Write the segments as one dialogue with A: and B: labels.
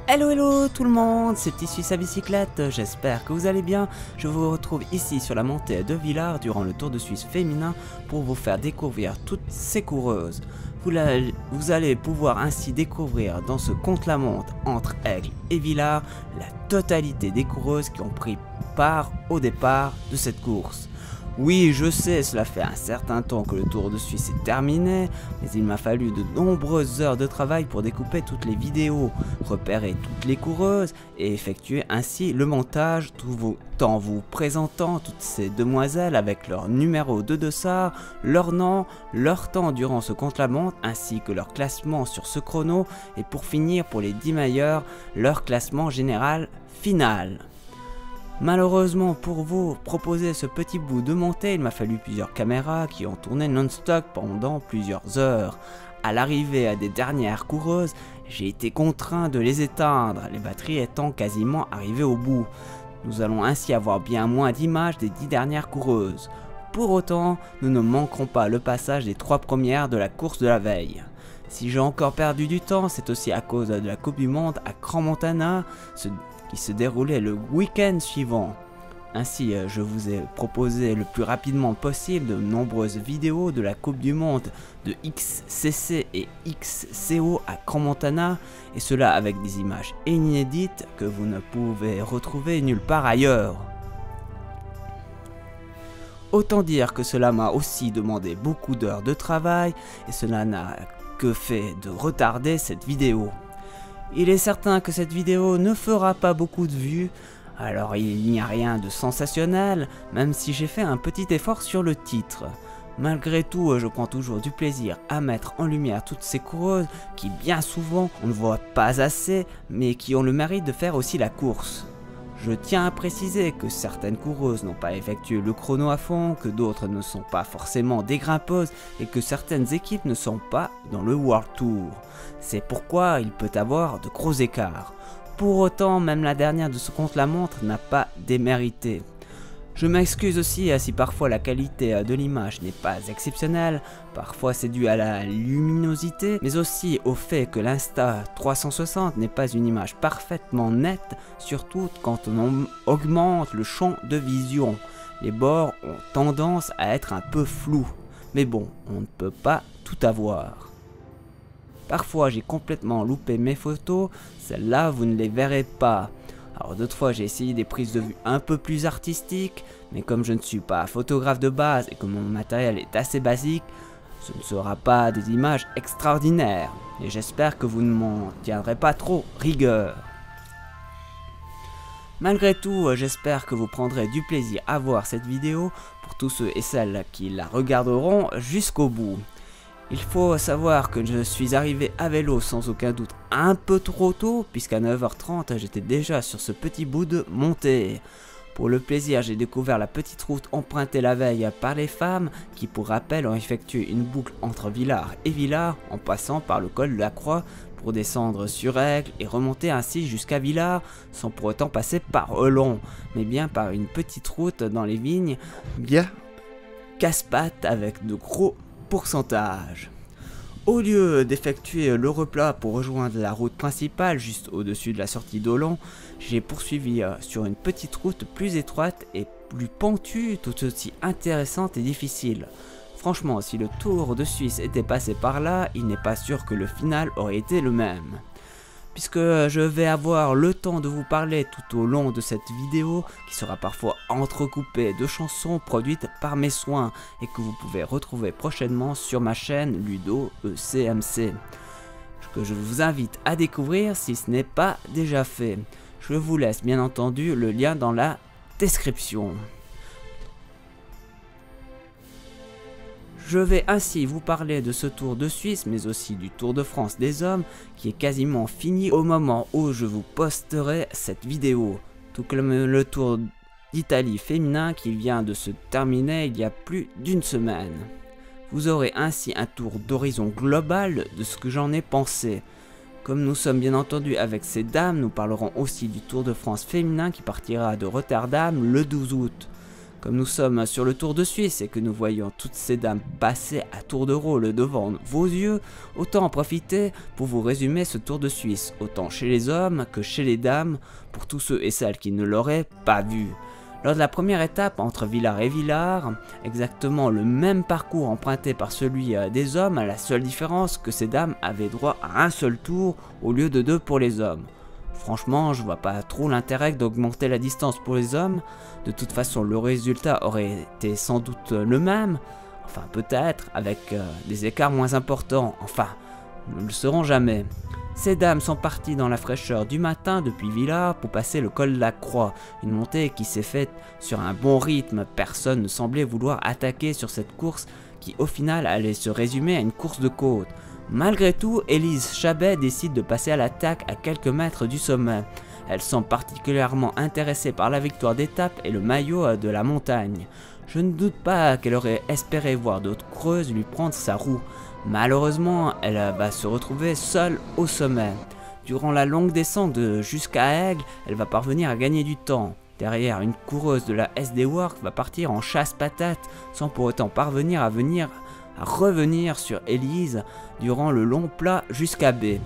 A: Hello hello tout le monde, c'est Petit Suisse à bicyclette, j'espère que vous allez bien. Je vous retrouve ici sur la montée de Villars durant le Tour de Suisse féminin pour vous faire découvrir toutes ces coureuses. Vous allez pouvoir ainsi découvrir dans ce contre-la-montre entre Aigle et Villars la totalité des coureuses qui ont pris part au départ de cette course. Oui, je sais, cela fait un certain temps que le Tour de Suisse est terminé, mais il m'a fallu de nombreuses heures de travail pour découper toutes les vidéos, repérer toutes les coureuses et effectuer ainsi le montage tout en vous présentant toutes ces demoiselles avec leur numéro de dossard, leur nom, leur temps durant ce contre-la-montre ainsi que leur classement sur ce chrono et pour finir pour les 10 meilleurs, leur classement général final. Malheureusement pour vous proposer ce petit bout de montée, il m'a fallu plusieurs caméras qui ont tourné non-stop pendant plusieurs heures. À l'arrivée des dernières coureuses, j'ai été contraint de les éteindre, les batteries étant quasiment arrivées au bout. Nous allons ainsi avoir bien moins d'images des 10 dernières coureuses. Pour autant, nous ne manquerons pas le passage des 3 premières de la course de la veille. Si j'ai encore perdu du temps, c'est aussi à cause de la Coupe du Monde à Crans-Montana, qui se déroulait le week-end suivant. Ainsi, je vous ai proposé le plus rapidement possible de nombreuses vidéos de la Coupe du Monde de XCC et XCO à Crans-Montana, et cela avec des images inédites que vous ne pouvez retrouver nulle part ailleurs. Autant dire que cela m'a aussi demandé beaucoup d'heures de travail, et cela n'a que fait de retarder cette vidéo. Il est certain que cette vidéo ne fera pas beaucoup de vues, alors il n'y a rien de sensationnel, même si j'ai fait un petit effort sur le titre. Malgré tout, je prends toujours du plaisir à mettre en lumière toutes ces coureuses qui bien souvent on ne voit pas assez, mais qui ont le mérite de faire aussi la course. Je tiens à préciser que certaines coureuses n'ont pas effectué le chrono à fond, que d'autres ne sont pas forcément des grimpeuses et que certaines équipes ne sont pas dans le World Tour. C'est pourquoi il peut avoir de gros écarts. Pour autant, même la dernière de ce contre-la-montre n'a pas démérité. Je m'excuse aussi si parfois la qualité de l'image n'est pas exceptionnelle, parfois c'est dû à la luminosité, mais aussi au fait que l'Insta360 n'est pas une image parfaitement nette, surtout quand on augmente le champ de vision. Les bords ont tendance à être un peu flous, mais bon, on ne peut pas tout avoir. Parfois j'ai complètement loupé mes photos, celles-là vous ne les verrez pas. Alors d'autres fois j'ai essayé des prises de vue un peu plus artistiques, mais comme je ne suis pas photographe de base et que mon matériel est assez basique, ce ne sera pas des images extraordinaires, et j'espère que vous ne m'en tiendrez pas trop rigueur. Malgré tout, j'espère que vous prendrez du plaisir à voir cette vidéo pour tous ceux et celles qui la regarderont jusqu'au bout. Il faut savoir que je suis arrivé à vélo sans aucun doute un peu trop tôt, puisqu'à 9h30 j'étais déjà sur ce petit bout de montée. Pour le plaisir, j'ai découvert la petite route empruntée la veille par les femmes qui, pour rappel, ont effectué une boucle entre Villars et Villars en passant par le col de la Croix pour descendre sur Aigle et remonter ainsi jusqu'à Villars sans pour autant passer par Olon, mais bien par une petite route dans les vignes bien casse-pattes avec de gros pourcentage. Au lieu d'effectuer le replat pour rejoindre la route principale juste au-dessus de la sortie d'Olon, j'ai poursuivi sur une petite route plus étroite et plus pentue, tout aussi intéressante et difficile. Franchement, si le Tour de Suisse était passé par là, il n'est pas sûr que le final aurait été le même. Puisque je vais avoir le temps de vous parler tout au long de cette vidéo, qui sera parfois entrecoupée de chansons produites par mes soins et que vous pouvez retrouver prochainement sur ma chaîne Ludo ECMC, que je vous invite à découvrir si ce n'est pas déjà fait. Je vous laisse bien entendu le lien dans la description. Je vais ainsi vous parler de ce Tour de Suisse, mais aussi du Tour de France des hommes, qui est quasiment fini au moment où je vous posterai cette vidéo. Tout comme le Tour d'Italie féminin qui vient de se terminer il y a plus d'une semaine. Vous aurez ainsi un tour d'horizon global de ce que j'en ai pensé. Comme nous sommes bien entendu avec ces dames, nous parlerons aussi du Tour de France féminin qui partira de Rotterdam le 12 août. Comme nous sommes sur le Tour de Suisse et que nous voyons toutes ces dames passer à tour de rôle devant vos yeux, autant en profiter pour vous résumer ce Tour de Suisse, autant chez les hommes que chez les dames, pour tous ceux et celles qui ne l'auraient pas vu. Lors de la première étape entre Villars et Villars, exactement le même parcours emprunté par celui des hommes, à la seule différence que ces dames avaient droit à un seul tour au lieu de 2 pour les hommes. Franchement, je vois pas trop l'intérêt d'augmenter la distance pour les hommes. De toute façon, le résultat aurait été sans doute le même. Enfin, peut-être, avec des écarts moins importants. Enfin, nous ne le saurons jamais. Ces dames sont parties dans la fraîcheur du matin depuis Villars pour passer le col de la Croix, une montée qui s'est faite sur un bon rythme. Personne ne semblait vouloir attaquer sur cette course qui au final allait se résumer à une course de côte. Malgré tout, Élise Chabet décide de passer à l'attaque à quelques mètres du sommet. Elle semble particulièrement intéressée par la victoire d'étape et le maillot de la montagne. Je ne doute pas qu'elle aurait espéré voir d'autres creuses lui prendre sa roue. Malheureusement, elle va se retrouver seule au sommet. Durant la longue descente jusqu'à Aigle, elle va parvenir à gagner du temps. Derrière, une coureuse de la SD Works va partir en chasse-patate sans pour autant parvenir à revenir sur Élise durant le long plat jusqu'à B.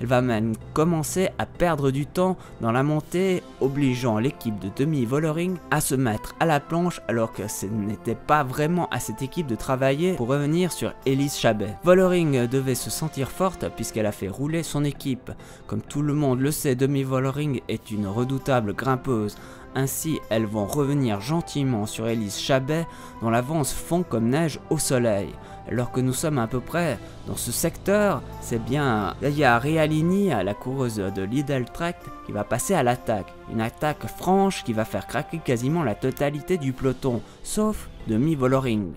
A: Elle va même commencer à perdre du temps dans la montée, obligeant l'équipe de Demi Vollering à se mettre à la planche alors que ce n'était pas vraiment à cette équipe de travailler pour revenir sur Élise Chabet. Vollering devait se sentir forte puisqu'elle a fait rouler son équipe. Comme tout le monde le sait, Demi Vollering est une redoutable grimpeuse. Ainsi, elles vont revenir gentiment sur Élise Chabet, dont l'avance fond comme neige au soleil. Alors que nous sommes à peu près dans ce secteur, c'est bien Gaia Realini, la coureuse de Lidl Trek, qui va passer à l'attaque. Une attaque franche qui va faire craquer quasiment la totalité du peloton, sauf Demi Vollering.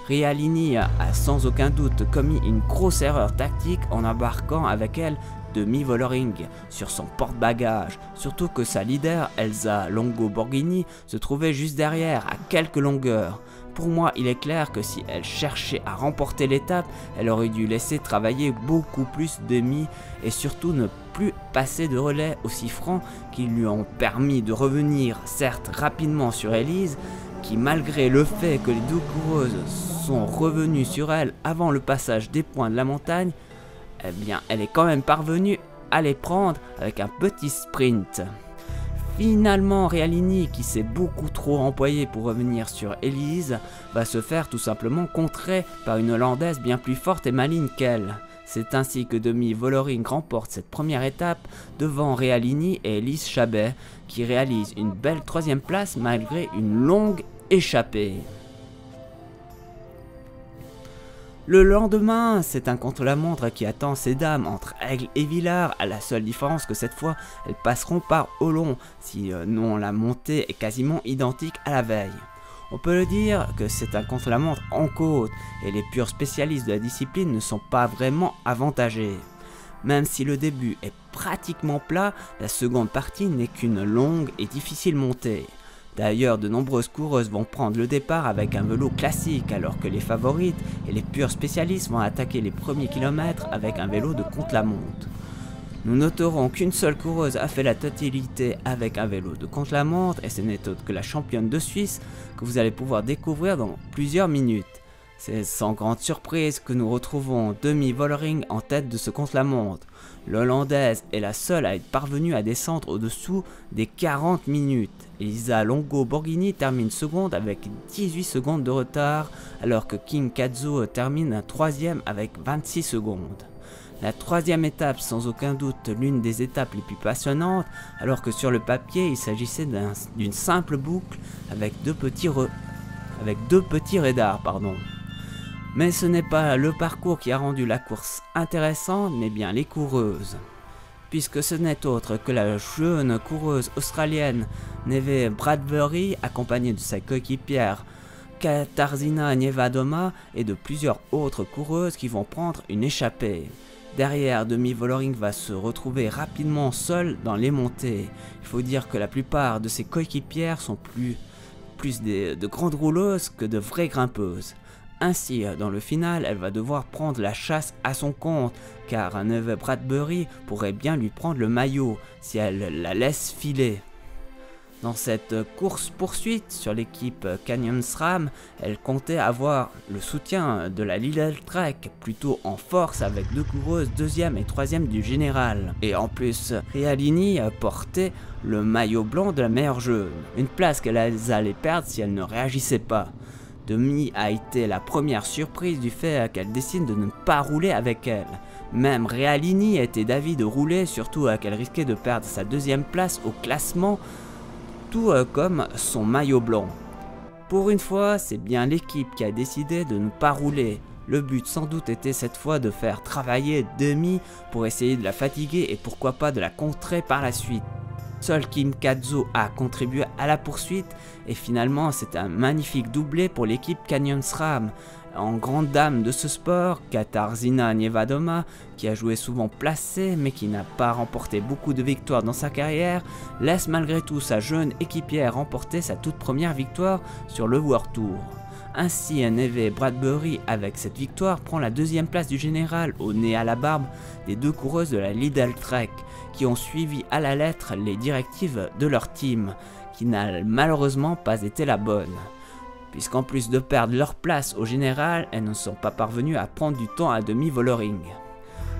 A: Realini a sans aucun doute commis une grosse erreur tactique en embarquant avec elle Demi Vollering sur son porte-bagages, surtout que sa leader Elsa Longo Borghini se trouvait juste derrière, à quelques longueurs. Pour moi, il est clair que si elle cherchait à remporter l'étape, elle aurait dû laisser travailler beaucoup plus Demi et surtout ne plus passer de relais aussi francs qui lui ont permis de revenir certes rapidement sur Élise, qui malgré le fait que les deux coureuses sont revenues sur elle avant le passage des points de la montagne, eh bien elle est quand même parvenue à les prendre avec un petit sprint. Finalement, Realini, qui s'est beaucoup trop employé pour revenir sur Élise, va se faire tout simplement contrer par une Hollandaise bien plus forte et maligne qu'elle. C'est ainsi que Demi Vollering remporte cette première étape devant Realini et Élise Chabet, qui réalise une belle 3e place malgré une longue échappée. Le lendemain, c'est un contre-la-montre qui attend ces dames entre Aigle et Villars, à la seule différence que cette fois, elles passeront par Olon, sinon la montée est quasiment identique à la veille. On peut le dire que c'est un contre-la-montre en côte, et les purs spécialistes de la discipline ne sont pas vraiment avantagés. Même si le début est pratiquement plat, la seconde partie n'est qu'une longue et difficile montée. D'ailleurs, de nombreuses coureuses vont prendre le départ avec un vélo classique, alors que les favorites et les purs spécialistes vont attaquer les premiers kilomètres avec un vélo de contre-la-montre. Nous noterons qu'une seule coureuse a fait la totalité avec un vélo de contre-la-montre, et ce n'est autre que la championne de Suisse que vous allez pouvoir découvrir dans plusieurs minutes. C'est sans grande surprise que nous retrouvons Demi Vollering en tête de ce contre-la-montre. L'Hollandaise est la seule à être parvenue à descendre au-dessous des 40 minutes. Elisa Longo Borghini termine seconde avec 18 secondes de retard, alors que King Kazo termine 3e avec 26 secondes. La 3e étape, sans aucun doute l'une des étapes les plus passionnantes, alors que sur le papier il s'agissait d'une simple boucle avec deux petits radars. Mais ce n'est pas le parcours qui a rendu la course intéressante, mais bien les coureuses. Puisque ce n'est autre que la jeune coureuse australienne Neve Bradbury, accompagnée de sa coéquipière Katarzyna Niewiadoma et de plusieurs autres coureuses qui vont prendre une échappée. Derrière, Demi Vollering va se retrouver rapidement seule dans les montées. Il faut dire que la plupart de ses coéquipières sont plus de grandes rouleuses que de vraies grimpeuses. Ainsi, dans le final, elle va devoir prendre la chasse à son compte, car Neve Bradbury pourrait bien lui prendre le maillot si elle la laisse filer. Dans cette course-poursuite sur l'équipe Canyon SRAM, elle comptait avoir le soutien de la Lidl Trek, plutôt en force avec 2 coureuses 2e et 3e du général. Et en plus, Realini portait le maillot blanc de la meilleure jeune, une place qu'elle allait perdre si elle ne réagissait pas. Demi a été la première surprise du fait qu'elle décide de ne pas rouler avec elle. Même Realini était d'avis de rouler, surtout qu'elle risquait de perdre sa 2e place au classement, tout comme son maillot blanc. Pour une fois, c'est bien l'équipe qui a décidé de ne pas rouler. Le but sans doute était cette fois de faire travailler Demi pour essayer de la fatiguer et pourquoi pas de la contrer par la suite. Seul Kim Kazo a contribué à la poursuite et finalement c'est un magnifique doublé pour l'équipe Canyon SRAM. En grande dame de ce sport, Katarzyna Niewiadoma, qui a joué souvent placée mais qui n'a pas remporté beaucoup de victoires dans sa carrière, laisse malgré tout sa jeune équipière remporter sa toute première victoire sur le World Tour. Ainsi, Neve Bradbury, avec cette victoire, prend la 2e place du général au nez à la barbe des 2 coureuses de la Lidl Trek, qui ont suivi à la lettre les directives de leur team, qui n'a malheureusement pas été la bonne. Puisqu'en plus de perdre leur place au général, elles ne sont pas parvenues à prendre du temps à Demi-Vollering.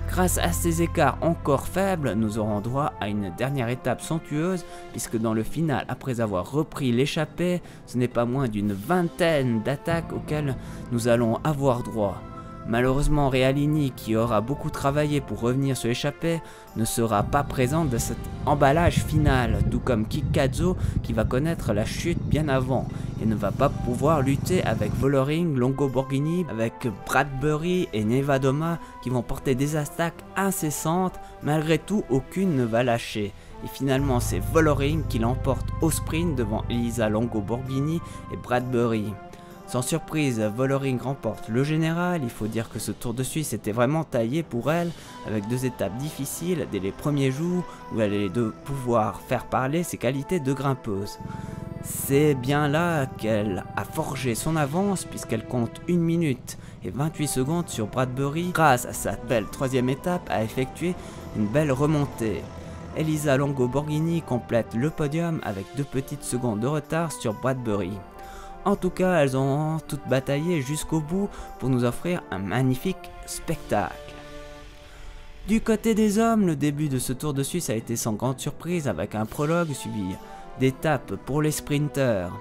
A: Grâce à ces écarts encore faibles, nous aurons droit à une dernière étape somptueuse, puisque dans le final, après avoir repris l'échappée, ce n'est pas moins d'une 20aine d'attaques auxquelles nous allons avoir droit. Malheureusement, Realini, qui aura beaucoup travaillé pour revenir sur l'échappée, ne sera pas présente dans cet emballage final, tout comme Kikazo qui va connaître la chute bien avant et ne va pas pouvoir lutter avec Vollering, Longo Borghini, avec Bradbury et Niewiadoma qui vont porter des attaques incessantes. Malgré tout, aucune ne va lâcher. Et finalement, c'est Vollering qui l'emporte au sprint devant Elisa Longo Borghini et Bradbury. Sans surprise, Vollering remporte le général. Il faut dire que ce Tour de Suisse était vraiment taillé pour elle, avec 2 étapes difficiles dès les premiers jours où elle allait de pouvoir faire parler ses qualités de grimpeuse. C'est bien là qu'elle a forgé son avance puisqu'elle compte 1 minute et 28 secondes sur Bradbury. Grâce à sa belle 3e étape, a effectué une belle remontée. Elisa Longo Borghini complète le podium avec 2 petites secondes de retard sur Bradbury. En tout cas, elles ont toutes bataillé jusqu'au bout pour nous offrir un magnifique spectacle. Du côté des hommes, le début de ce Tour de Suisse a été sans grande surprise avec un prologue suivi d'étapes pour les sprinteurs.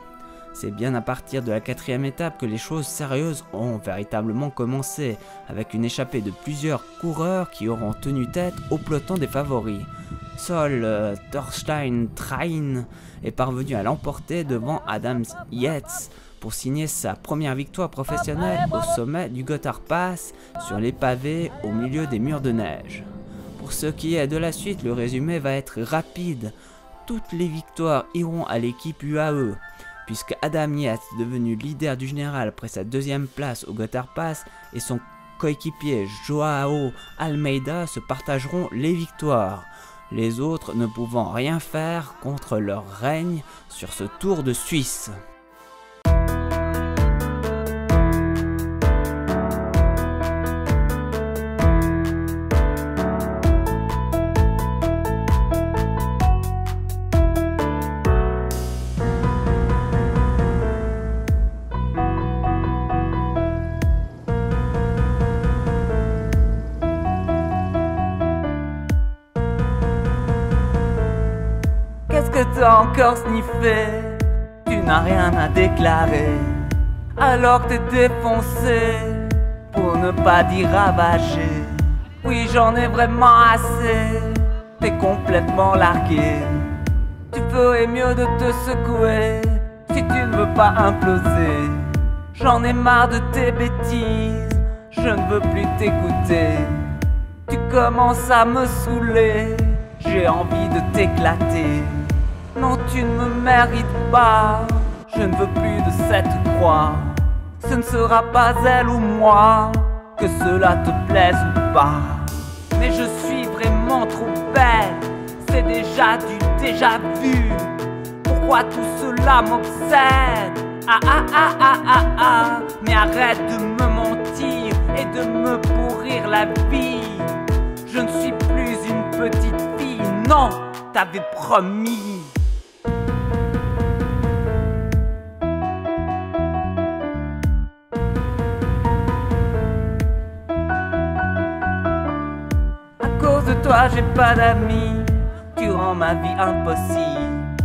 A: C'est bien à partir de la 4e étape que les choses sérieuses ont véritablement commencé, avec une échappée de plusieurs coureurs qui auront tenu tête au peloton des favoris. Seul Thorstein Train est parvenu à l'emporter devant Adam Yates pour signer sa première victoire professionnelle au sommet du Gotthard Pass sur les pavés au milieu des murs de neige. Pour ce qui est de la suite, le résumé va être rapide. Toutes les victoires iront à l'équipe UAE, puisque Adam Yates, devenu leader du général après sa 2e place au Gotthard Pass, et son coéquipier Joao Almeida se partageront les victoires, les autres ne pouvant rien faire contre leur règne sur ce Tour de Suisse. Qu'est-ce que t'as encore sniffé? Tu n'as rien à déclarer, alors que t'es défoncé, pour ne pas dire ravagé. Oui, j'en ai vraiment assez, t'es complètement largué. Tu ferais mieux de te secouer, si tu ne veux pas imploser. J'en ai marre de tes bêtises, je ne veux plus t'écouter. Tu commences à me saouler, j'ai envie de t'éclater. Non, tu ne me mérites pas, je ne veux plus de cette croix. Ce ne sera pas elle ou moi, que cela te plaise ou pas. Mais je suis vraiment trop belle, c'est déjà du déjà vu. Pourquoi tout cela m'obsède? Ah ah ah ah ah ah. Mais arrête de me mentir et de me pourrir la vie. Je ne suis plus une petite fille, non, t'avais promis. toi j'ai pas d'amis, tu rends ma vie impossible.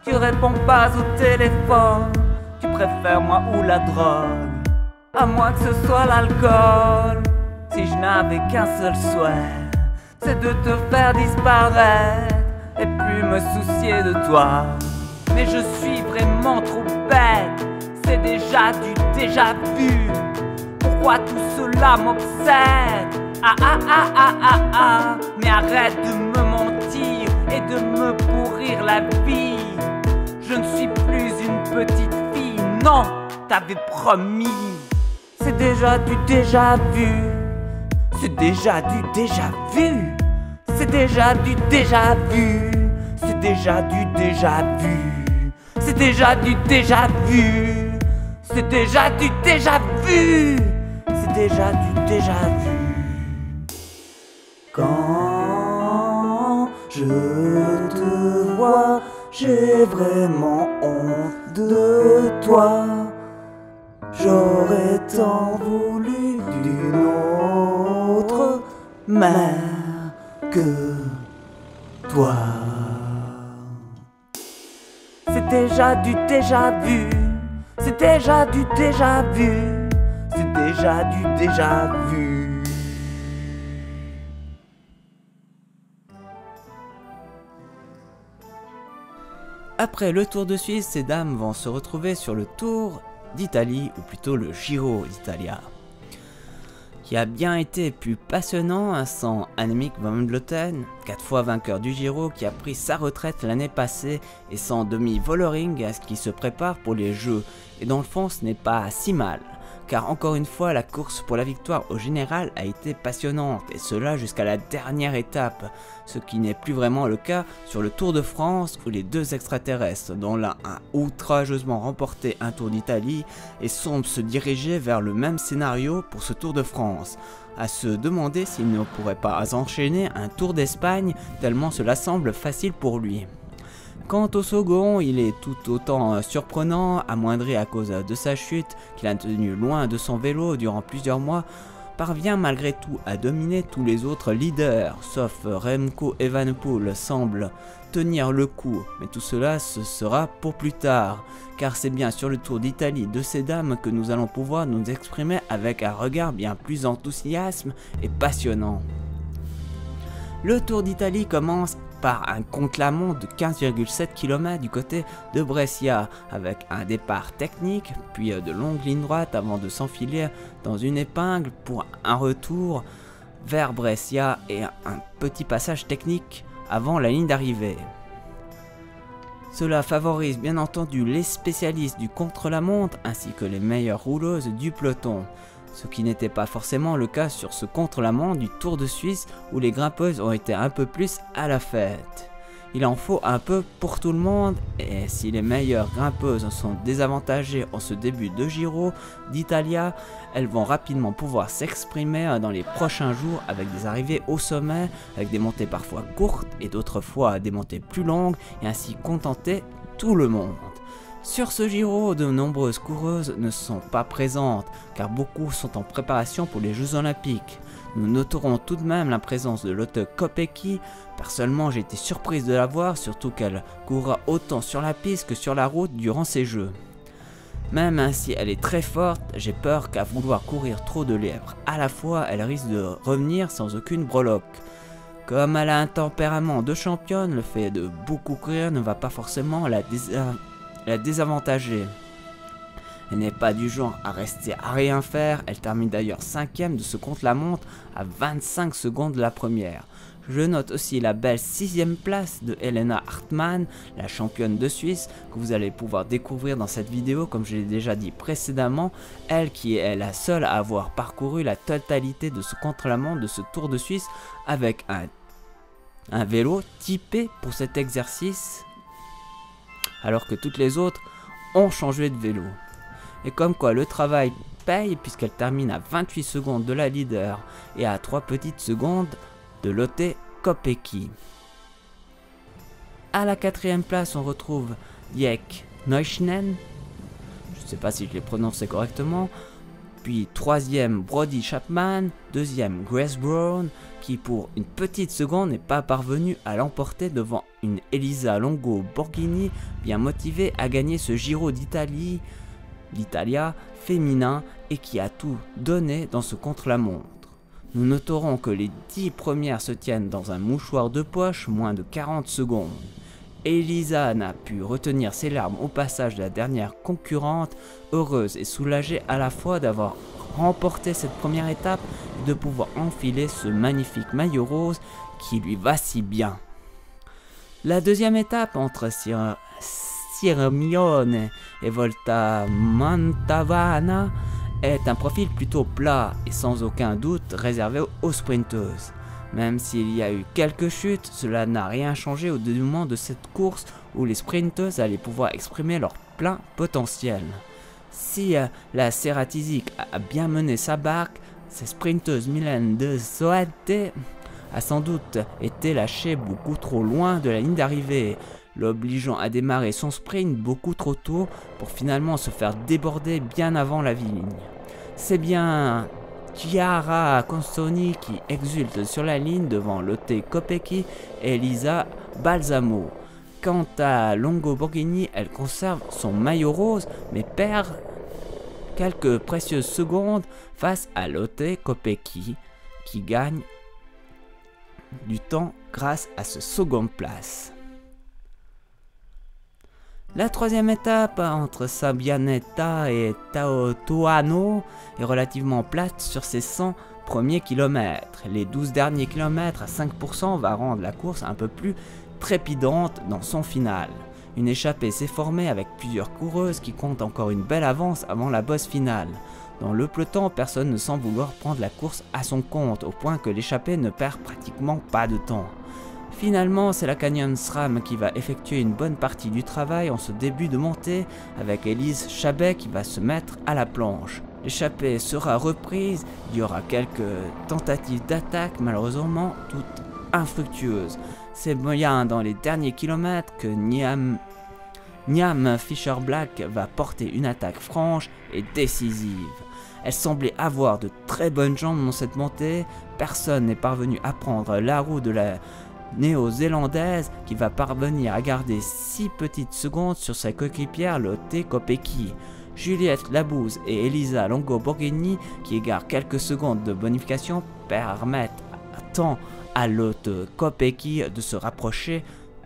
A: Tu réponds pas au téléphone, tu préfères moi ou la drogue. À moins que ce soit l'alcool. Si je n'avais qu'un seul souhait, c'est de te faire disparaître et plus me soucier de toi. Mais je suis vraiment trop bête, c'est déjà du déjà vu. Pourquoi tout cela m'obsède? Ah ah ah ah ah ah. Mais arrête de me mentir et de me pourrir la vie. Je ne suis plus une petite fille, non, t'avais promis. C'est déjà du déjà vu. C'est déjà du déjà vu. C'est déjà du déjà vu. C'est déjà du déjà vu. C'est déjà du déjà vu. C'est déjà du déjà vu. C'est déjà du déjà vu. Quand je te vois, j'ai vraiment honte de toi. J'aurais tant voulu d'une autre mère que toi. C'est déjà du déjà vu. C'est déjà du déjà vu. C'est déjà du déjà vu. Après le Tour de Suisse, ces dames vont se retrouver sur le Tour d'Italie, ou plutôt le Giro d'Italia, qui a bien été plus passionnant sans Annemiek van Vleuten, 4 fois vainqueur du Giro, qui a pris sa retraite l'année passée, et sans Demi Vollering, qui se prépare pour les Jeux. Et dans le fond, ce n'est pas si mal, car encore une fois, la course pour la victoire au général a été passionnante, et cela jusqu'à la dernière étape, ce qui n'est plus vraiment le cas sur le Tour de France, où les deux extraterrestres, dont l'un a outrageusement remporté un Tour d'Italie, et semble se diriger vers le même scénario pour ce Tour de France, à se demander s'il ne pourrait pas enchaîner un Tour d'Espagne, tellement cela semble facile pour lui. Quant au second, il est tout autant surprenant, amoindri à cause de sa chute, qu'il a tenu loin de son vélo durant plusieurs mois, parvient malgré tout à dominer tous les autres leaders, sauf Remco Evenepoel semble tenir le coup, mais tout cela ce sera pour plus tard, car c'est bien sur le Tour d'Italie de ces dames que nous allons pouvoir nous exprimer avec un regard bien plus enthousiasme et passionnant. Le Tour d'Italie commence par un contre-la-montre de 15,7 km du côté de Brescia, avec un départ technique, puis de longues lignes droites avant de s'enfiler dans une épingle pour un retour vers Brescia et un petit passage technique avant la ligne d'arrivée. Cela favorise bien entendu les spécialistes du contre-la-montre ainsi que les meilleures rouleuses du peloton, ce qui n'était pas forcément le cas sur ce contre-la-montre du Tour de Suisse où les grimpeuses ont été un peu plus à la fête. Il en faut un peu pour tout le monde, et si les meilleures grimpeuses sont désavantagées en ce début de Giro d'Italia, elles vont rapidement pouvoir s'exprimer dans les prochains jours avec des arrivées au sommet, avec des montées parfois courtes et d'autres fois des montées plus longues, et ainsi contenter tout le monde. Sur ce Giro, de nombreuses coureuses ne sont pas présentes, car beaucoup sont en préparation pour les Jeux Olympiques. Nous noterons tout de même la présence de Lotte Kopecky. Personnellement, j'ai été surprise de la voir, surtout qu'elle courra autant sur la piste que sur la route durant ces Jeux. Même si elle est très forte, j'ai peur qu'à vouloir courir trop de lièvres à la fois, elle risque de revenir sans aucune breloque. Comme elle a un tempérament de championne, le fait de beaucoup courir ne va pas forcément la désavantager. Elle n'est pas du genre à rester à rien faire, elle termine d'ailleurs 5ème de ce contre-la-montre à 25 secondes de la première. Je note aussi la belle 6ème place de Helena Hartmann, la championne de Suisse, que vous allez pouvoir découvrir dans cette vidéo comme je l'ai déjà dit précédemment, elle qui est la seule à avoir parcouru la totalité de ce contre-la-montre de ce Tour de Suisse avec un vélo typé pour cet exercice, alors que toutes les autres ont changé de vélo. Et comme quoi le travail paye, puisqu'elle termine à 28 secondes de la leader et à 3 petites secondes de Lotte Kopecky. À la 4ème place, on retrouve Jek Neuschnen, je ne sais pas si je l'ai prononcé correctement, Puis troisième, Brody Chapman. Deuxième, Grace Brown, qui pour une petite seconde n'est pas parvenue à l'emporter devant une Elisa Longo Borghini bien motivée à gagner ce Giro d'Italia féminin et qui a tout donné dans ce contre-la-montre. Nous noterons que les 10 premières se tiennent dans un mouchoir de poche moins de 40 secondes. Elisa n'a pu retenir ses larmes au passage de la dernière concurrente, heureuse et soulagée à la fois d'avoir remporté cette première étape et de pouvoir enfiler ce magnifique maillot rose qui lui va si bien. La deuxième étape entre Sirmione et Volta Montavana est un profil plutôt plat et sans aucun doute réservé aux sprinteuses. Même s'il y a eu quelques chutes, cela n'a rien changé au dénouement de cette course où les sprinteuses allaient pouvoir exprimer leur plein potentiel. Si la Ceratisic a bien mené sa barque, cette sprinteuse Mylène de Soate a sans doute été lâchée beaucoup trop loin de la ligne d'arrivée, l'obligeant à démarrer son sprint beaucoup trop tôt pour finalement se faire déborder bien avant la ligne. C'est bien Chiara Consoni qui exulte sur la ligne devant Lotte Kopecky et Elisa Balsamo. Quant à Longo Borghini, elle conserve son maillot rose mais perd quelques précieuses secondes face à Lotte Kopecky qui gagne du temps grâce à ce seconde place. La troisième étape entre Sabianetta et Taotoano est relativement plate sur ses 100 premiers kilomètres. Les 12 derniers kilomètres à 5% va rendre la course un peu plus trépidante dans son final. Une échappée s'est formée avec plusieurs coureuses qui comptent encore une belle avance avant la bosse finale. Dans le peloton, personne ne semble vouloir prendre la course à son compte, au point que l'échappée ne perd pratiquement pas de temps. Finalement, c'est la Canyon SRAM qui va effectuer une bonne partie du travail en ce début de montée, avec Elise Chabet qui va se mettre à la planche. L'échappée sera reprise, il y aura quelques tentatives d'attaque, malheureusement toutes infructueuses. C'est bien dans les derniers kilomètres que Niam Fisher Black va porter une attaque franche et décisive. Elle semblait avoir de très bonnes jambes dans cette montée, personne n'est parvenu à prendre la roue de la néo-zélandaise qui va parvenir à garder 6 petites secondes sur sa coéquipière Lotte Kopecky. Juliette Labouze et Elisa Longo Borghini qui égarent quelques secondes de bonification permettent tant à Lotte Kopecky de se rapprocher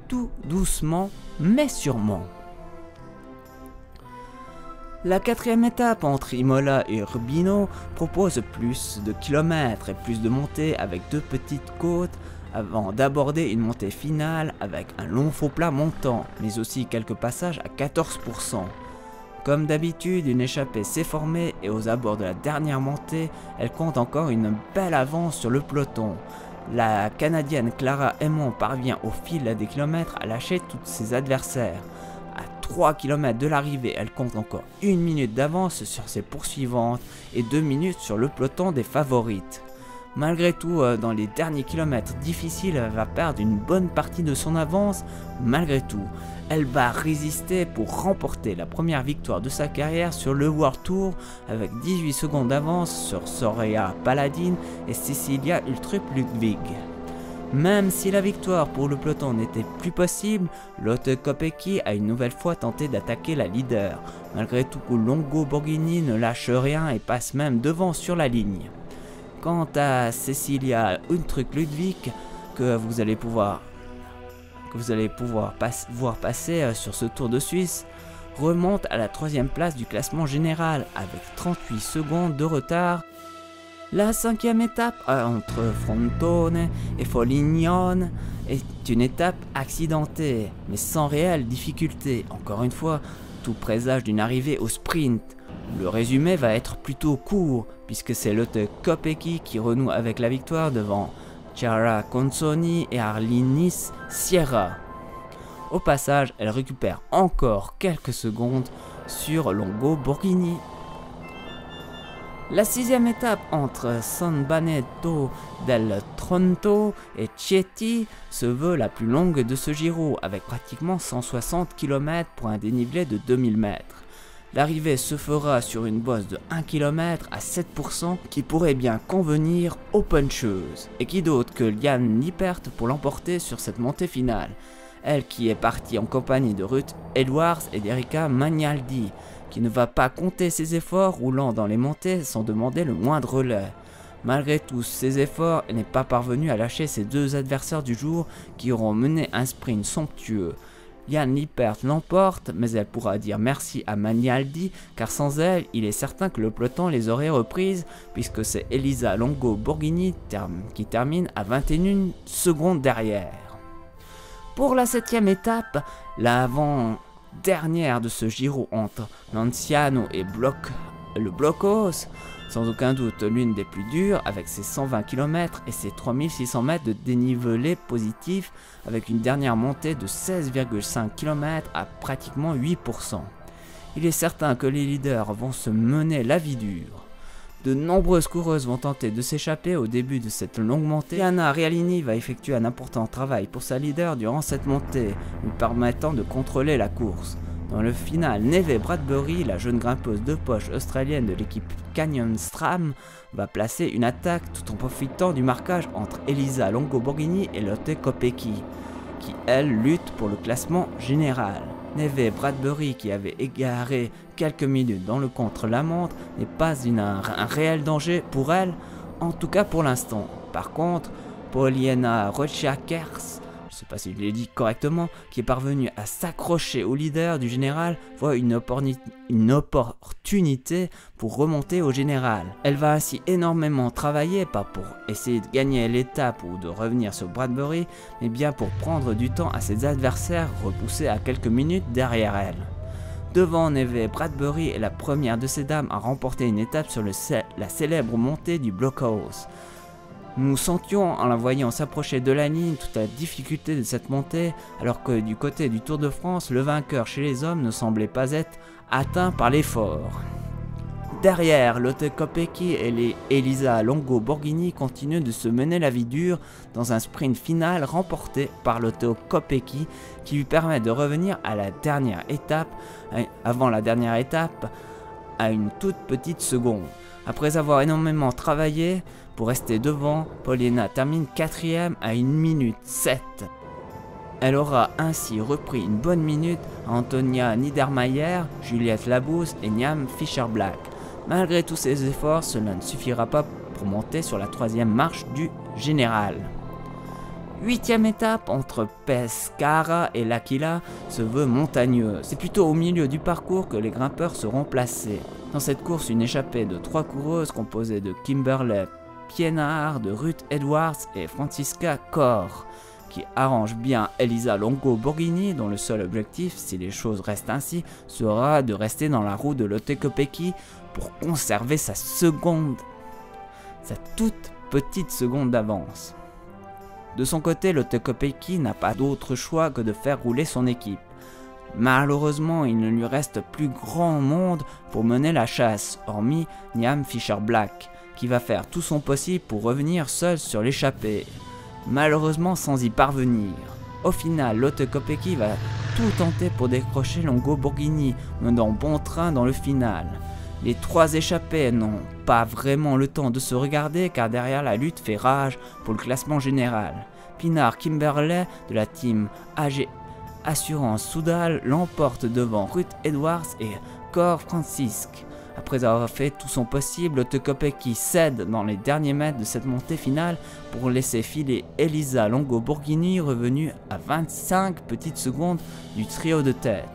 A: tout doucement mais sûrement. La quatrième étape entre Imola et Urbino propose plus de kilomètres et plus de montées avec 2 petites côtes avant d'aborder une montée finale avec un long faux plat montant, mais aussi quelques passages à 14%. Comme d'habitude, une échappée s'est formée et aux abords de la dernière montée, elle compte encore une belle avance sur le peloton. La Canadienne Clara Aymon parvient au fil des kilomètres à lâcher tous ses adversaires. À 3 km de l'arrivée, elle compte encore 1 minute d'avance sur ses poursuivantes et 2 minutes sur le peloton des favorites. Malgré tout, dans les derniers kilomètres difficiles, elle va perdre une bonne partie de son avance. Malgré tout, elle va résister pour remporter la première victoire de sa carrière sur le World Tour avec 18 secondes d'avance sur Soraya Paladin et Cecilia Ulltrup Ludwig. Même si la victoire pour le peloton n'était plus possible, Lotte Kopecky a une nouvelle fois tenté d'attaquer la leader. Malgré tout, Longo Borghini ne lâche rien et passe même devant sur la ligne. Quant à Cecilia Ulltrup Ludwig, que vous allez pouvoir voir passer sur ce Tour de Suisse, remonte à la 3e place du classement général avec 38 secondes de retard. La 5e étape entre Frontone et Folignon est une étape accidentée, mais sans réelle difficulté. Encore une fois, tout présage d'une arrivée au sprint. Le résumé va être plutôt court, puisque c'est Lotte Kopecky qui renoue avec la victoire devant Chiara Consoni et Arlinis Sierra. Au passage, elle récupère encore quelques secondes sur Longo Borghini. La 6e étape entre San Benedetto del Tronto et Chieti se veut la plus longue de ce Giro, avec pratiquement 160 km pour un dénivelé de 2000 mètres. L'arrivée se fera sur une bosse de 1 km à 7% qui pourrait bien convenir aux puncheuses. Et qui d'autre que Liane Lippert pour l'emporter sur cette montée finale. Elle qui est partie en compagnie de Ruth Edwards et d'Erika Magnaldi, qui ne va pas compter ses efforts roulant dans les montées sans demander le moindre relais. Malgré tous ses efforts, elle n'est pas parvenue à lâcher ses deux adversaires du jour qui auront mené un sprint somptueux. Liane Lippert l'emporte, mais elle pourra dire merci à Magnaldi, car sans elle, il est certain que le peloton les aurait reprises, puisque c'est Elisa Longo Borghini qui termine à 21 secondes derrière. Pour la 7e étape, l'avant-dernière de ce Giro entre Lanciano et le Blockhaus, sans aucun doute l'une des plus dures, avec ses 120 km et ses 3600 mètres de dénivelé positif, avec une dernière montée de 16,5 km à pratiquement 8%. Il est certain que les leaders vont se mener la vie dure. De nombreuses coureuses vont tenter de s'échapper au début de cette longue montée. Diana Realini va effectuer un important travail pour sa leader durant cette montée, lui permettant de contrôler la course. Dans le final, Neve Bradbury, la jeune grimpeuse de poche australienne de l'équipe Canyon Stram, va placer une attaque tout en profitant du marquage entre Elisa Longo Borghini et Lotte Kopecky, qui elle lutte pour le classement général. Neve Bradbury, qui avait égaré quelques minutes dans le contre-la-montre, n'est pas un réel danger pour elle, en tout cas pour l'instant. Par contre, Poliana Rochakers, je ne sais pas si je l'ai dit correctement, qui est parvenue à s'accrocher au leader du général, voit une opportunité pour remonter au général. Elle va ainsi énormément travailler, pas pour essayer de gagner l'étape ou de revenir sur Bradbury, mais bien pour prendre du temps à ses adversaires repoussés à quelques minutes derrière elle. Devant Neve Bradbury est la première de ces dames à remporter une étape sur la célèbre montée du Blockhaus. Nous sentions en la voyant s'approcher de la ligne toute la difficulté de cette montée, alors que du côté du Tour de France, le vainqueur chez les hommes ne semblait pas être atteint par l'effort. Derrière, Lotte Kopecky et Elisa Longo Borghini continuent de se mener la vie dure dans un sprint final remporté par Lotte Kopecky qui lui permet de revenir à la dernière étape, avant la dernière étape, à une toute petite seconde. Après avoir énormément travaillé pour rester devant, Poliana termine 4e à 1 minute 7. Elle aura ainsi repris une bonne minute à Antonia Niedermayer, Juliette Labous et Niam Fischer-Black. Malgré tous ces efforts, cela ne suffira pas pour monter sur la 3e marche du général. 8e étape entre Pescara et L'Aquila se veut montagneuse. C'est plutôt au milieu du parcours que les grimpeurs seront placés. Dans cette course, une échappée de 3 coureuses composée de Kimberley Pienaar, de Ruth Edwards et Francisca Corr, qui arrange bien Elisa Longo Borghini, dont le seul objectif, si les choses restent ainsi, sera de rester dans la roue de Lotte Kopecky pour conserver sa toute petite seconde d'avance. De son côté, Lotte Kopecky n'a pas d'autre choix que de faire rouler son équipe. Malheureusement, il ne lui reste plus grand monde pour mener la chasse, hormis Niam Fischer-Black, qui va faire tout son possible pour revenir seul sur l'échappée, malheureusement sans y parvenir. Au final, Lotte Kopecky va tout tenter pour décrocher Longo Borghini, menant bon train dans le final. Les 3 échappés n'ont pas vraiment le temps de se regarder car derrière la lutte fait rage pour le classement général. Pienaar Kimberley de la team AG Assurance Soudal l'emporte devant Ruth Edwards et Corr Francisque. Après avoir fait tout son possible, Lotte Kopecky cède dans les derniers mètres de cette montée finale pour laisser filer Elisa Longo Borghini, revenue à 25 petites secondes du trio de tête.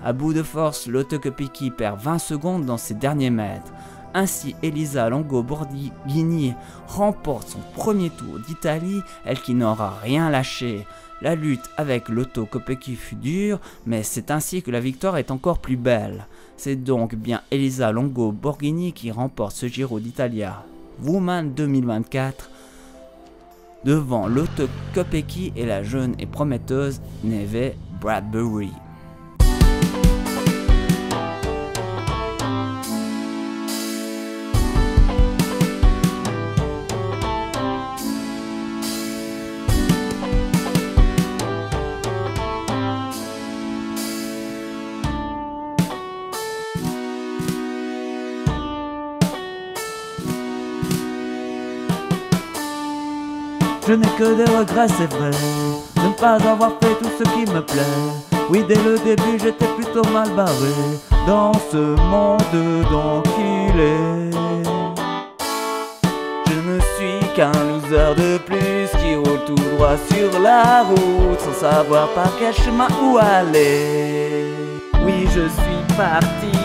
A: À bout de force, Lotte Kopecky perd 20 secondes dans ses derniers mètres. Ainsi, Elisa Longo Borghini remporte son premier tour d'Italie, elle qui n'aura rien lâché. La lutte avec Lotte Kopecky fut dure, mais c'est ainsi que la victoire est encore plus belle. C'est donc bien Elisa Longo Borghini qui remporte ce Giro d'Italia Woman 2024 devant Lotte Kopecky et la jeune et prometteuse Neve Bradbury. Je n'ai que des regrets, c'est vrai, de ne pas avoir fait tout ce qui me plaît. Oui, dès le début, j'étais plutôt mal barré dans ce monde donc il est. Je ne suis qu'un loser de plus qui roule tout droit sur la route sans savoir par quel chemin où aller. Oui, je suis parti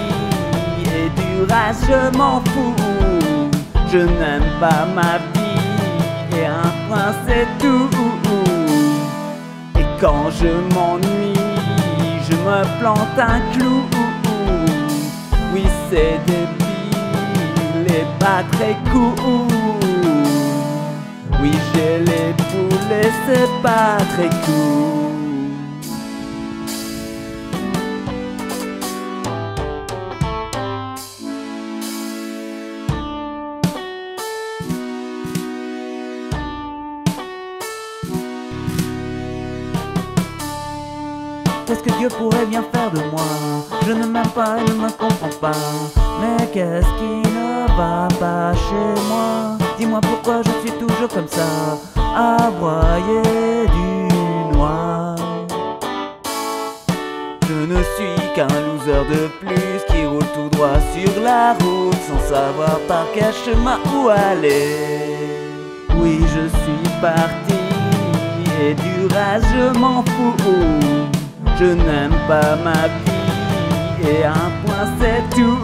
A: et du reste je m'en fous. Je n'aime pas ma vie et un point c'est tout. Et quand je m'ennuie, je me plante un clou. Oui, c'est débile et pas très cool. Oui, j'ai les boules et c'est pas très cool. Qu'est-ce que Dieu pourrait bien faire de moi? Je ne m'aime pas et ne me comprends pas. Mais qu'est-ce qui ne va pas chez moi? Dis-moi pourquoi je suis toujours comme ça, à broyer du noir. Je ne suis qu'un loser de plus qui roule tout droit sur la route sans savoir par quel chemin où aller. Oui, je suis parti et du reste je m'en fous. Je n'aime pas ma vie et un point c'est tout.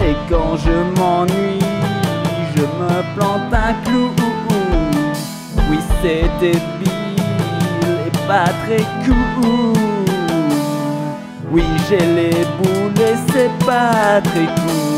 A: Et quand je m'ennuie, je me plante un clou. Oui, c'est débile et pas très cool. Oui, j'ai les boules et c'est pas très cool.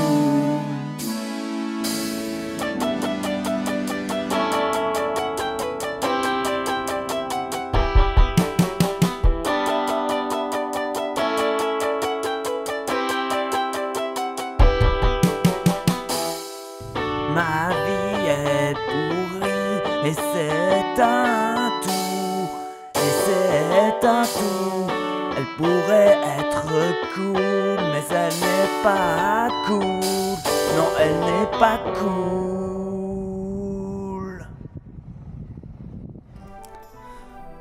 A: Ma vie est pourrie et c'est un tout. Et c'est un tout. Elle pourrait être cool, mais elle n'est pas cool. Non, elle n'est pas cool.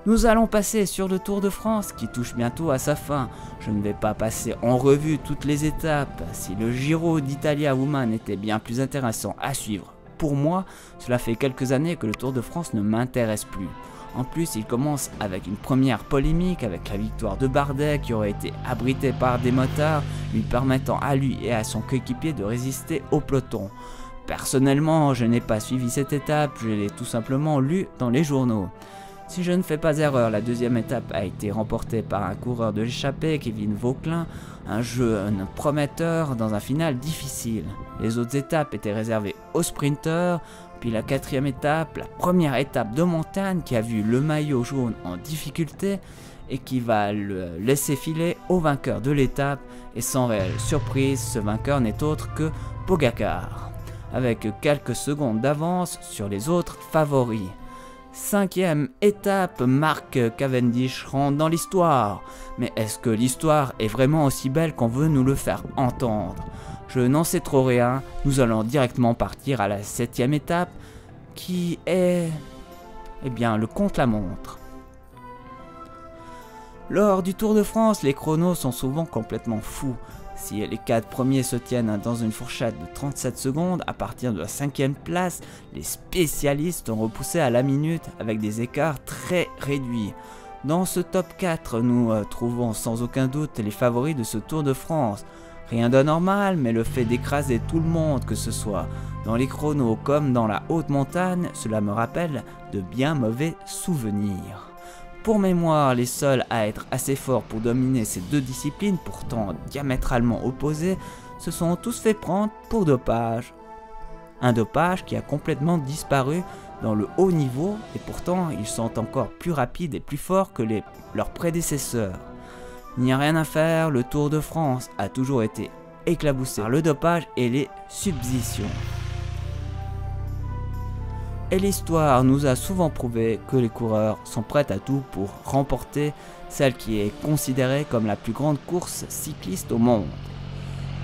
A: Nous allons passer sur le Tour de France qui touche bientôt à sa fin. Je ne vais pas passer en revue toutes les étapes. Si le Giro d'Italia Woman était bien plus intéressant à suivre, pour moi, cela fait quelques années que le Tour de France ne m'intéresse plus. En plus, il commence avec une première polémique avec la victoire de Bardet qui aurait été abritée par des motards, lui permettant à lui et à son coéquipier de résister au peloton. Personnellement, je n'ai pas suivi cette étape, je l'ai tout simplement lu dans les journaux. Si je ne fais pas erreur, la deuxième étape a été remportée par un coureur de l'échappée, Kevin Vauquelin, un jeune prometteur dans un final difficile. Les autres étapes étaient réservées aux sprinteurs, puis la quatrième étape, la première étape de montagne qui a vu le maillot jaune en difficulté et qui va le laisser filer au vainqueur de l'étape. Et sans réelle surprise, ce vainqueur n'est autre que Pogacar, avec quelques secondes d'avance sur les autres favoris. Cinquième étape, Mark Cavendish rentre dans l'histoire. Mais est-ce que l'histoire est vraiment aussi belle qu'on veut nous le faire entendre? Je n'en sais trop rien, nous allons directement partir à la septième étape qui est, le contre-la-montre. Lors du Tour de France, les chronos sont souvent complètement fous. Si les 4 premiers se tiennent dans une fourchette de 37 secondes, à partir de la 5e place, les spécialistes ont repoussé à la minute avec des écarts très réduits. Dans ce top 4, nous trouvons sans aucun doute les favoris de ce Tour de France. Rien d'anormal, mais le fait d'écraser tout le monde, que ce soit dans les chronos comme dans la haute montagne, cela me rappelle de bien mauvais souvenirs. Pour mémoire, les seuls à être assez forts pour dominer ces deux disciplines, pourtant diamétralement opposées, se sont tous fait prendre pour dopage. Un dopage qui a complètement disparu dans le haut niveau et pourtant ils sont encore plus rapides et plus forts que leurs prédécesseurs. Il n'y a rien à faire, le Tour de France a toujours été éclaboussé par le dopage et les substitutions. Et l'histoire nous a souvent prouvé que les coureurs sont prêts à tout pour remporter celle qui est considérée comme la plus grande course cycliste au monde.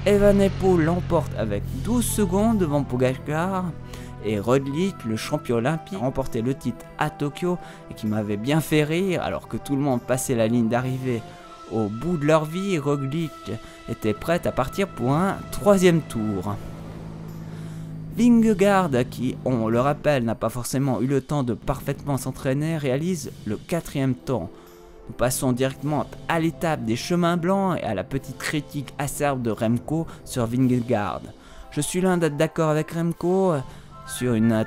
A: Evenepoel l'emporte avec 12 secondes devant Pogacar et Roglic, le champion olympique, a remporté le titre à Tokyo et qui m'avait bien fait rire alors que tout le monde passait la ligne d'arrivée au bout de leur vie. Roglic était prêt à partir pour un 3e tour. Vingegaard, qui, on le rappelle, n'a pas forcément eu le temps de parfaitement s'entraîner, réalise le 4e temps. Nous passons directement à l'étape des chemins blancs et à la petite critique acerbe de Remco sur Vingegaard. Je suis loin d'être d'accord avec Remco. Sur un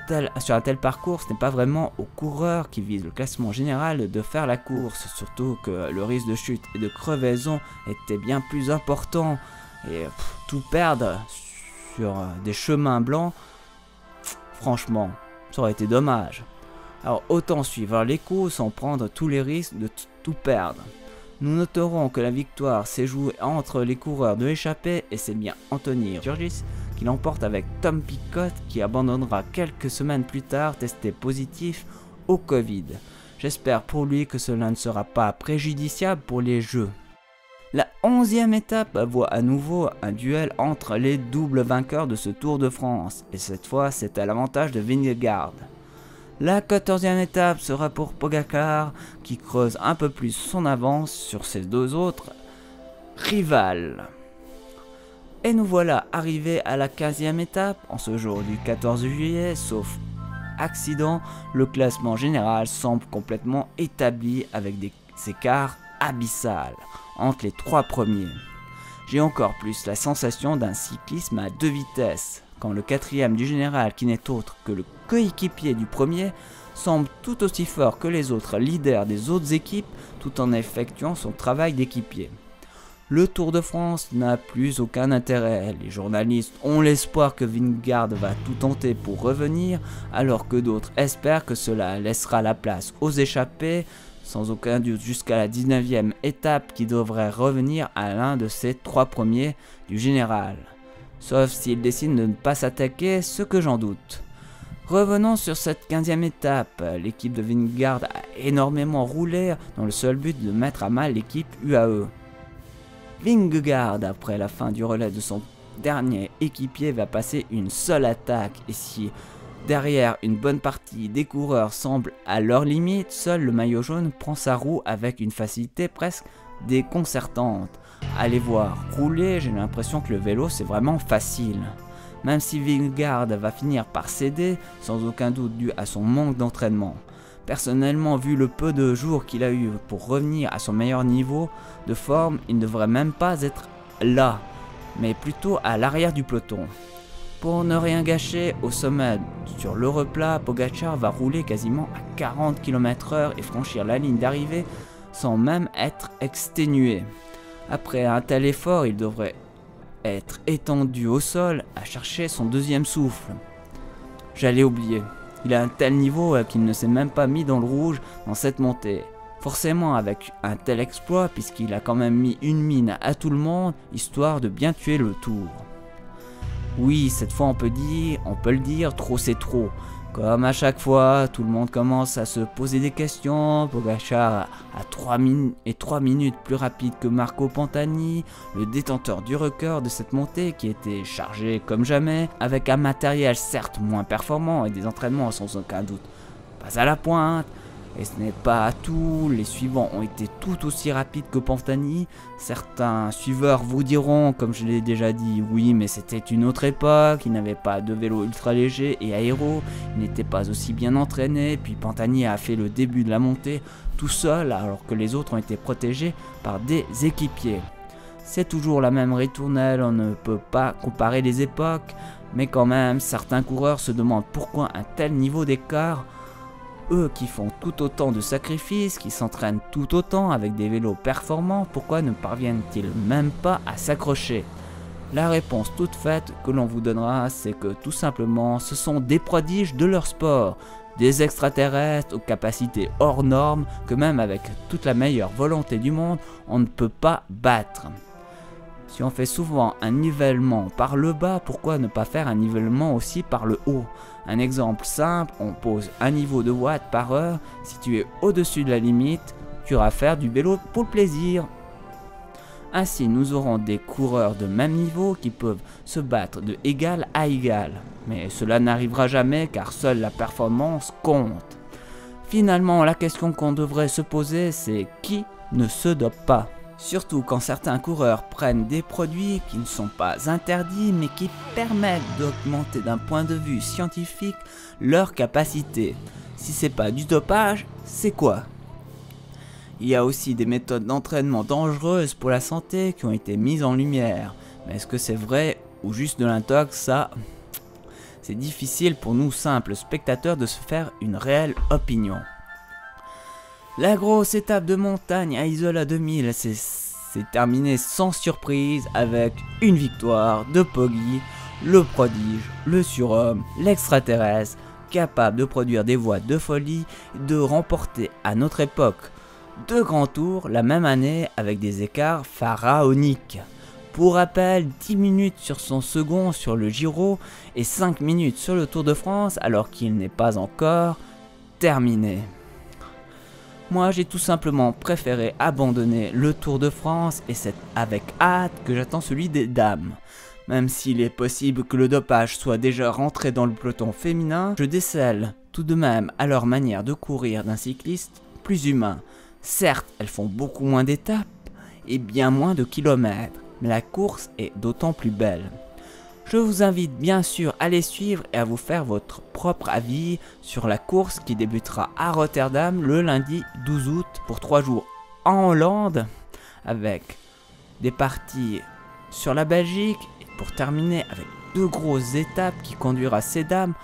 A: tel parcours, ce n'est pas vraiment aux coureurs qui visent le classement général de faire la course, surtout que le risque de chute et de crevaison était bien plus important. Et tout perdre sur des chemins blancs, franchement, ça aurait été dommage. Alors autant suivre les coups sans prendre tous les risques de tout perdre. Nous noterons que la victoire s'est jouée entre les coureurs de l'échappée et c'est bien Anthony Turgis qui l'emporte avec Tom Pidcock qui abandonnera quelques semaines plus tard testé positif au Covid. J'espère pour lui que cela ne sera pas préjudiciable pour les Jeux. La 11e étape voit à nouveau un duel entre les doubles vainqueurs de ce Tour de France et cette fois c'est à l'avantage de Vingegaard. La 14e étape sera pour Pogacar qui creuse un peu plus son avance sur ses deux autres rivales. Et nous voilà arrivés à la 15e étape en ce jour du 14 juillet, sauf accident, le classement général semble complètement établi avec des écarts abyssales entre les 3 premiers. J'ai encore plus la sensation d'un cyclisme à 2 vitesses, quand le 4e du général, qui n'est autre que le coéquipier du premier, semble tout aussi fort que les autres leaders des autres équipes tout en effectuant son travail d'équipier. Le Tour de France n'a plus aucun intérêt, les journalistes ont l'espoir que Vingegaard va tout tenter pour revenir, alors que d'autres espèrent que cela laissera la place aux échappés, sans aucun doute jusqu'à la 19e étape qui devrait revenir à l'un de ces 3 premiers du général. Sauf s'il décide de ne pas s'attaquer, ce que j'en doute. Revenons sur cette 15e étape, l'équipe de Vingegaard a énormément roulé dans le seul but de mettre à mal l'équipe UAE. Vingegaard, après la fin du relais de son dernier équipier, va passer une seule attaque et si derrière une bonne partie des coureurs semble à leur limite, seul le maillot jaune prend sa roue avec une facilité presque déconcertante. Allez voir rouler, j'ai l'impression que le vélo c'est vraiment facile. Même si Vingegaard va finir par céder, sans aucun doute dû à son manque d'entraînement. Personnellement, vu le peu de jours qu'il a eu pour revenir à son meilleur niveau de forme, il ne devrait même pas être là, mais plutôt à l'arrière du peloton. Pour ne rien gâcher, au sommet sur le replat, Pogacar va rouler quasiment à 40 km/h et franchir la ligne d'arrivée sans même être exténué. Après un tel effort, il devrait être étendu au sol à chercher son 2e souffle. J'allais oublier. Il a un tel niveau qu'il ne s'est même pas mis dans le rouge dans cette montée. Forcément avec un tel exploit puisqu'il a quand même mis une mine à tout le monde histoire de bien tuer le tour. Oui, cette fois on peut le dire, trop c'est trop. Comme à chaque fois, tout le monde commence à se poser des questions. Pogacar a 3 minutes plus rapide que Marco Pantani, le détenteur du record de cette montée qui était chargé comme jamais, avec un matériel certes moins performant et des entraînements sans aucun doute pas à la pointe. Et ce n'est pas tout, les suivants ont été tout aussi rapides que Pantani. Certains suiveurs vous diront, comme je l'ai déjà dit, oui mais c'était une autre époque, ils n'avaient pas de vélo ultra léger et aéro, ils n'étaient pas aussi bien entraînés, puis Pantani a fait le début de la montée tout seul alors que les autres ont été protégés par des équipiers. C'est toujours la même ritournelle, on ne peut pas comparer les époques, mais quand même certains coureurs se demandent pourquoi un tel niveau d'écart. Eux qui font tout autant de sacrifices, qui s'entraînent tout autant avec des vélos performants, pourquoi ne parviennent-ils même pas à s'accrocher? La réponse toute faite que l'on vous donnera, c'est que tout simplement ce sont des prodiges de leur sport, des extraterrestres aux capacités hors normes que même avec toute la meilleure volonté du monde, on ne peut pas battre. Si on fait souvent un nivellement par le bas, pourquoi ne pas faire un nivellement aussi par le haut? Un exemple simple, on pose un niveau de watts par heure, si tu es au-dessus de la limite, tu auras à faire du vélo pour le plaisir. Ainsi, nous aurons des coureurs de même niveau qui peuvent se battre de égal à égal. Mais cela n'arrivera jamais car seule la performance compte. Finalement, la question qu'on devrait se poser, c'est qui ne se dope pas? Surtout quand certains coureurs prennent des produits qui ne sont pas interdits mais qui permettent d'augmenter d'un point de vue scientifique leur capacité. Si c'est pas du dopage, c'est quoi? Il y a aussi des méthodes d'entraînement dangereuses pour la santé qui ont été mises en lumière. Mais est-ce que c'est vrai ou juste de l'intox? Ça, c'est difficile pour nous simples spectateurs de se faire une réelle opinion. La grosse étape de montagne à Isola 2000 s'est terminée sans surprise avec une victoire de Poggi, le prodige, le surhomme, l'extraterrestre, capable de produire des voies de folie et de remporter à notre époque 2 grands tours la même année avec des écarts pharaoniques. Pour rappel, 10 minutes sur son second sur le Giro et 5 minutes sur le Tour de France alors qu'il n'est pas encore terminé. Moi j'ai tout simplement préféré abandonner le Tour de France et c'est avec hâte que j'attends celui des dames. Même s'il est possible que le dopage soit déjà rentré dans le peloton féminin, je décèle tout de même à leur manière de courir d'un cycliste plus humain. Certes, elles font beaucoup moins d'étapes et bien moins de kilomètres, mais la course est d'autant plus belle. Je vous invite bien sûr à les suivre et à vous faire votre propre avis sur la course qui débutera à Rotterdam le lundi 12 août pour 3 jours en Hollande avec des parties sur la Belgique et pour terminer avec 2 grosses étapes qui conduira ces dames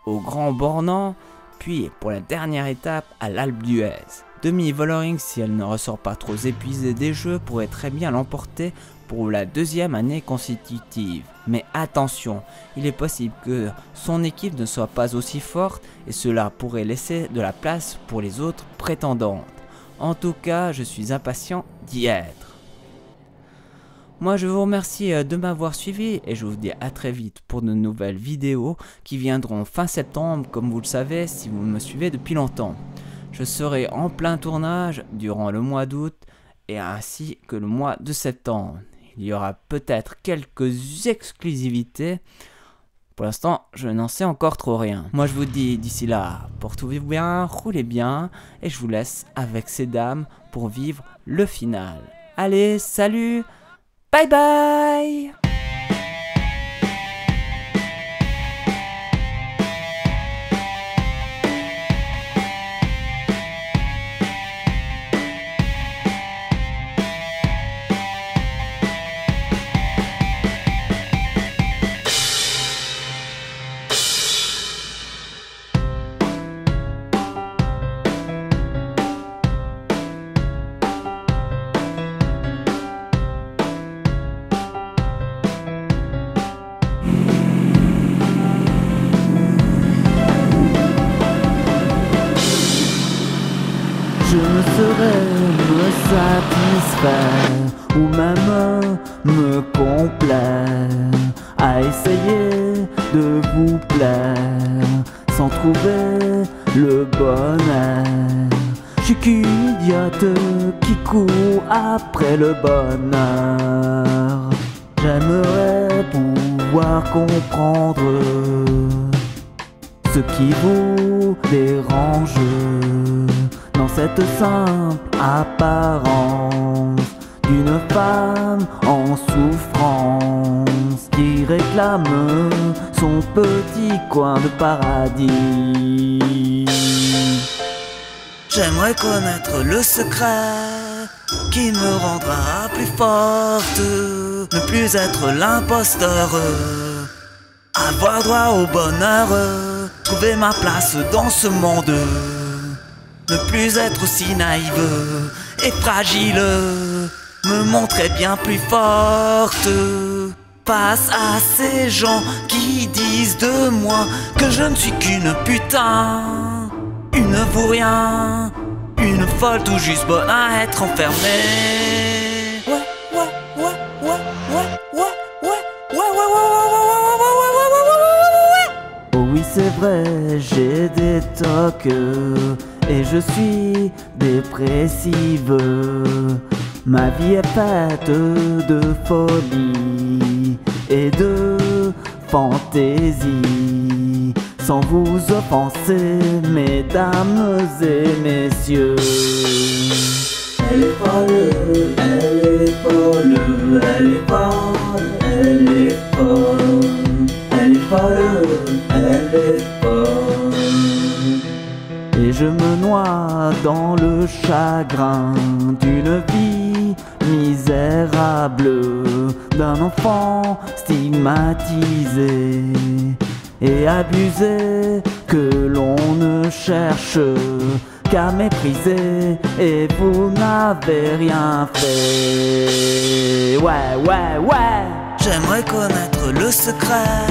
A: au Grand Bornand puis pour la dernière étape à l'Alpe d'Huez. Demi Vollering, si elle ne ressort pas trop épuisée des jeux, pourrait très bien l'emporter pour la 2e année consécutive. Mais attention, il est possible que son équipe ne soit pas aussi forte et cela pourrait laisser de la place pour les autres prétendantes. En tout cas, je suis impatient d'y être. Moi je vous remercie de m'avoir suivi et je vous dis à très vite pour de nouvelles vidéos qui viendront fin septembre comme vous le savez si vous me suivez depuis longtemps. Je serai en plein tournage durant le mois d'août et ainsi que le mois de septembre. Il y aura peut-être quelques exclusivités. Pour l'instant, je n'en sais encore trop rien. Moi, je vous dis d'ici là, portez-vous bien, roulez bien. Et je vous laisse avec ces dames pour vivre le final. Allez, salut, bye bye! Je ne saurais me satisfaire ou même me complaire à essayer de vous plaire sans trouver le bonheur. Je suis qu'une idiote qui court après le bonheur. J'aimerais pouvoir comprendre ce qui vous dérange dans cette simple apparence d'une femme en souffrance qui réclame son petit coin de paradis. J'aimerais connaître le secret qui me rendra plus forte, ne plus être l'imposteur, avoir droit au bonheur, trouver ma place dans ce monde. Ne plus être aussi naïve et fragile, me montrer bien plus forte face à ces gens qui disent de moi que je ne suis qu'une putain, une vaut rien, une folle tout juste bonne à être enfermée. Oh oui c'est vrai, j'ai des tocs et je suis dépressive. Ma vie est faite de folie et de fantaisie, sans vous offenser, mesdames et messieurs. Elle est folle, elle est folle, elle est folle, elle est folle, elle est folle, elle est folle. Et je me noie dans le chagrin d'une vie misérable, d'un enfant stigmatisé et abusé, que l'on ne cherche qu'à mépriser, et vous n'avez rien fait. Ouais. J'aimerais connaître le secret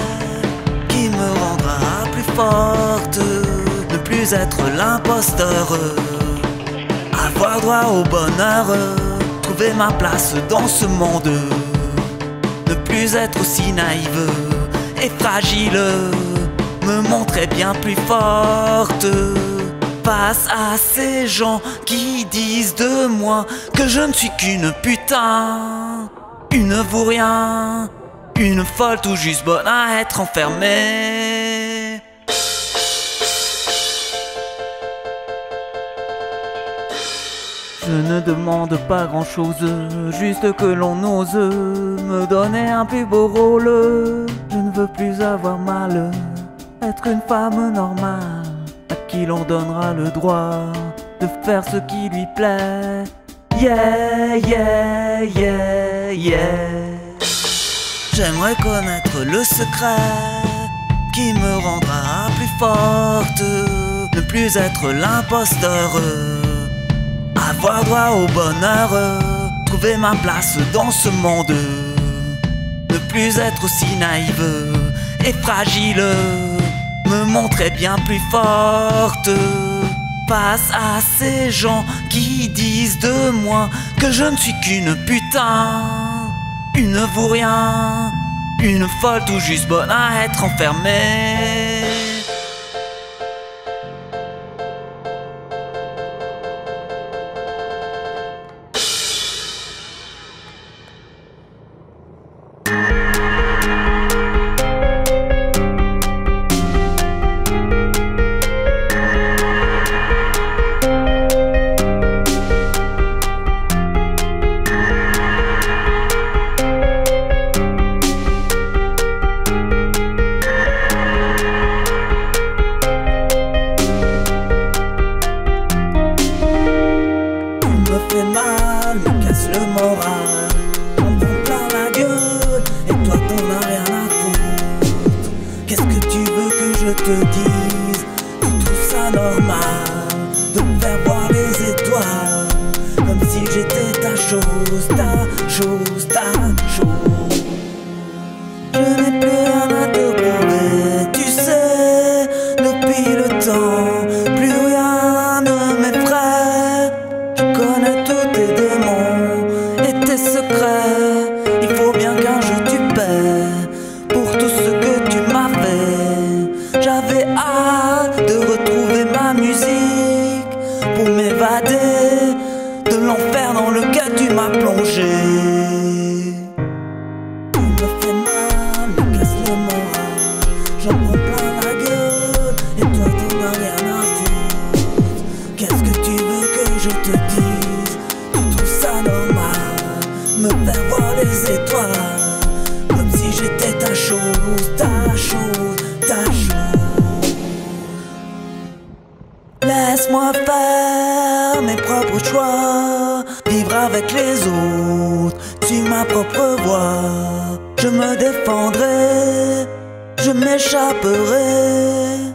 A: qui me rendra plus forte, ne plus être l'imposteur, avoir droit au bonheur, trouver ma place dans ce monde, ne plus être aussi naïve et fragile, me montrer bien plus forte face à ces gens qui disent de moi que je ne suis qu'une putain, une vaurien, une folle tout juste bonne à être enfermée. Je ne demande pas grand chose, juste que l'on ose me donner un plus beau rôle. Je ne veux plus avoir mal, être une femme normale à qui l'on donnera le droit de faire ce qui lui plaît. Yeah. J'aimerais connaître le secret qui me rendra plus forte, ne plus être l'imposteur, avoir droit au bonheur, trouver ma place dans ce monde, ne plus être aussi naïve et fragile, me montrer bien plus forte face à ces gens qui disent de moi que je ne suis qu'une putain, une vaurien, une folle tout juste bonne à être enfermée. Fait mal, me casse le moral, on me prend plein la gueule, et toi t'en as rien à foutre. Qu'est-ce que tu veux que je te dise? Tu trouves ça normal de me faire voir les étoiles, comme si j'étais ta chose, ta chose, ta chose. Je n'ai plus rien à te prouver, tu sais, depuis le temps, plus rien ne m'effraie. Je connais tous tes démons et tes secrets. Il faut bien qu'un jour tu paies pour tout ce que tu m'as fait. J'avais hâte de retrouver ma musique pour m'évader de l'enfer dans lequel tu m'as plongé. Tu me fais mal, me casse le moral, j'en prends plein la gueule, et toi t'en as rien à foutre. Qu'est-ce que tu veux que je te dise? Tu trouves ça normal, me faire voir les étoiles, comme si j'étais ta chose, ta chose, ta chose. Laisse-moi faire mes propres choix, vivre avec les autres, suivre ma propre voie. Je me défendrai, je m'échapperai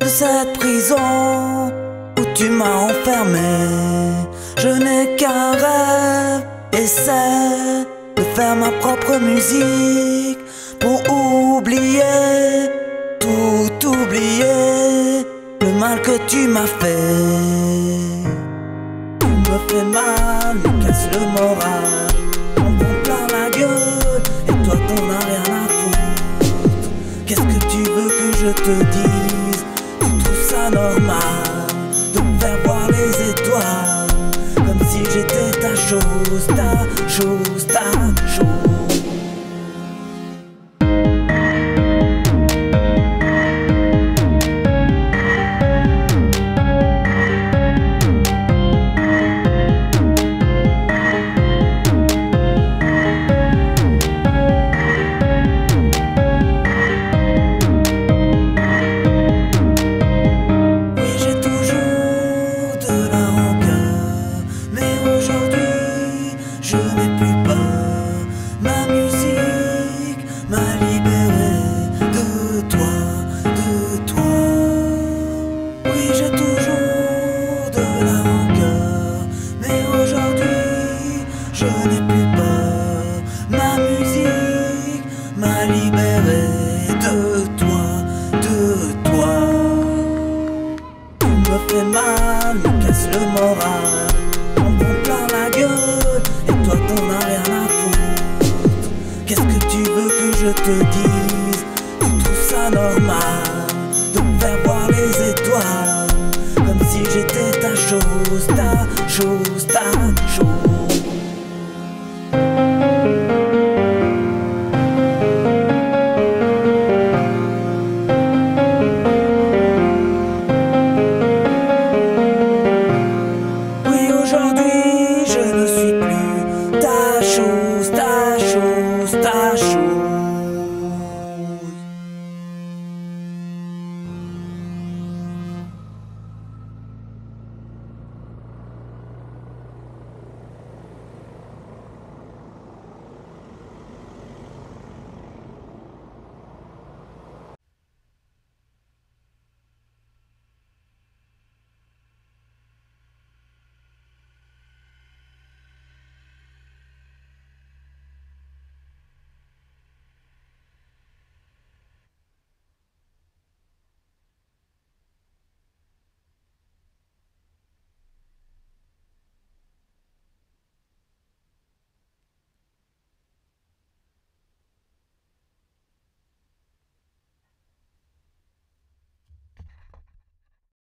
A: de cette prison où tu m'as enfermé. Je n'ai qu'un rêve, et c'est de faire ma propre musique pour oublier, tout oublier, le mal que tu m'as fait. Tu me fais mal, me casse le moral, on me prend plein la gueule, et toi t'en as rien à foutre. Qu'est-ce que tu veux que je te dise? Tu trouves ça normal de me faire voir les étoiles, comme si j'étais ta chose, ta chose, ta chose. Bam.